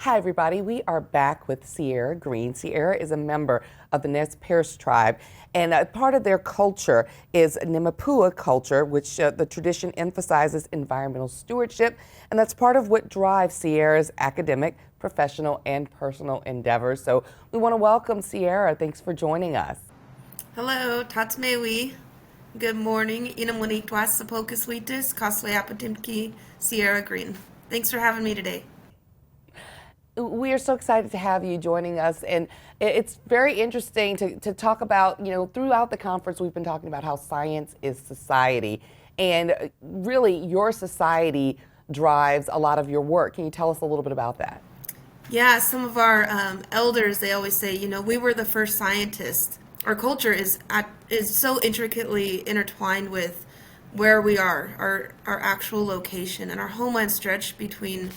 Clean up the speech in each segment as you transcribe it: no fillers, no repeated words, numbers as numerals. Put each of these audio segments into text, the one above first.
Hi, everybody. We are back with Ciarra Greene. Ciarra is a member of the Nez Perce tribe, and part of their culture is Nimipua culture, which the tradition emphasizes environmental stewardship, and that's part of what drives Ciarra's academic, professional, and personal endeavors. So we want to welcome Ciarra. Thanks for joining us. Hello, Tatsmewi. Good morning. Inamunitwas Sapokaswitis, Kasleapatimki, Ciarra Greene. Thanks for having me today. We are so excited to have you joining us, and it's very interesting to talk about, throughout the conference we've been talking about how science is society, and really your society drives a lot of your work. Can you tell us a little bit about that? Yeah, some of our elders, they always say, we were the first scientists. Our culture is so intricately intertwined with where we are, our actual location, and our homeland stretched between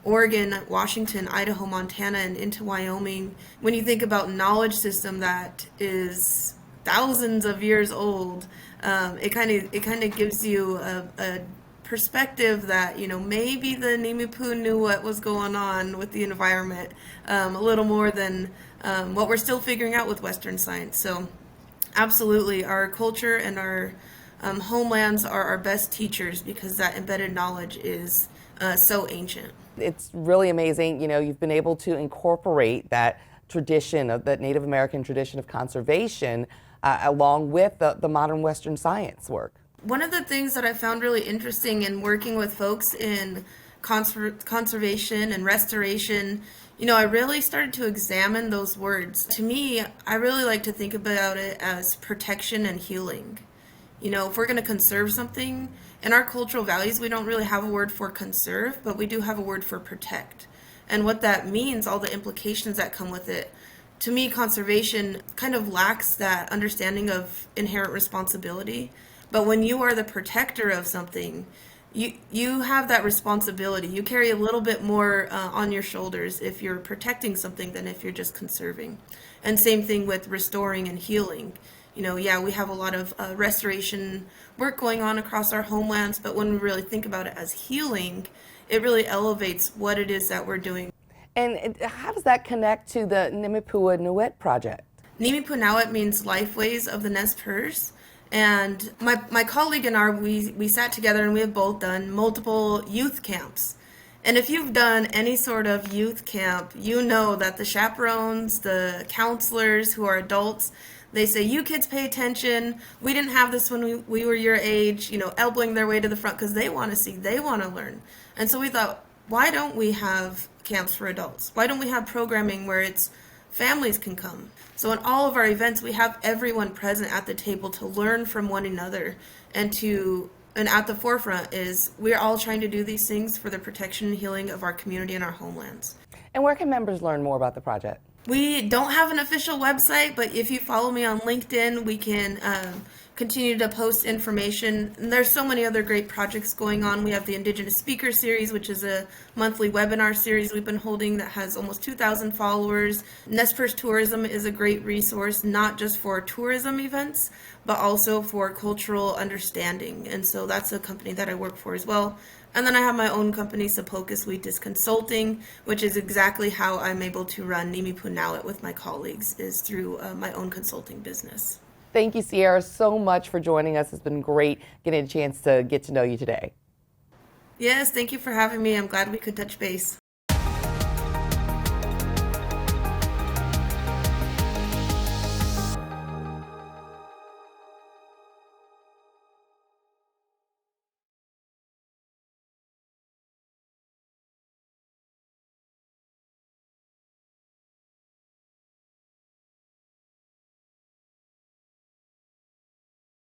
Oregon, Washington, Idaho, Montana, and into Wyoming. When you think about knowledge system that is thousands of years old, it kind of gives you a perspective that maybe the Nimipua knew what was going on with the environment a little more than what we're still figuring out with Western science. So, absolutely, our culture and our homelands are our best teachers because that embedded knowledge is so ancient. It's really amazing, you've been able to incorporate that tradition of that Native American tradition of conservation along with the modern Western science work. One of the things that I found really interesting in working with folks in conservation and restoration, I really started to examine those words. To me, I really like to think about it as protection and healing. If we're going to conserve something, in our cultural values, we don't really have a word for conserve, but we do have a word for protect. And what that means, all the implications that come with it, to me, conservation kind of lacks that understanding of inherent responsibility. But when you are the protector of something, you have that responsibility. You carry a little bit more on your shoulders if you're protecting something than if you're just conserving. And same thing with restoring and healing. Yeah, we have a lot of restoration work going on across our homelands, but when we really think about it as healing, it really elevates what it is that we're doing. And how does that connect to the Nimipua Nuet project? Nimipua Nuet means Lifeways of the Nez Perce. And my colleague and we sat together and we have both done multiple youth camps. And if you've done any sort of youth camp, you know that the chaperones, the counselors who are adults, they say, you kids pay attention. We didn't have this when we were your age, elbowing their way to the front because they want to see, they want to learn. And so we thought, why don't we have camps for adults? Why don't we have programming where families can come? So in all of our events, we have everyone present at the table to learn from one another, and at the forefront is we're all trying to do these things for the protection and healing of our community and our homelands. And where can members learn more about the project? We don't have an official website, but if you follow me on LinkedIn, we can continue to post information. And there's so many other great projects going on. We have the Indigenous Speaker Series, which is a monthly webinar series we've been holding that has almost 2,000 followers. Nez Perce Tourism is a great resource, not just for tourism events, but also for cultural understanding. And so that's a company that I work for as well. And then I have my own company, Sapokaswitis Consulting, which is exactly how I'm able to run Nimipua Nuet with my colleagues, is through my own consulting business. Thank you, Ciarra, so much for joining us. It's been great getting a chance to get to know you today. Yes, thank you for having me. I'm glad we could touch base.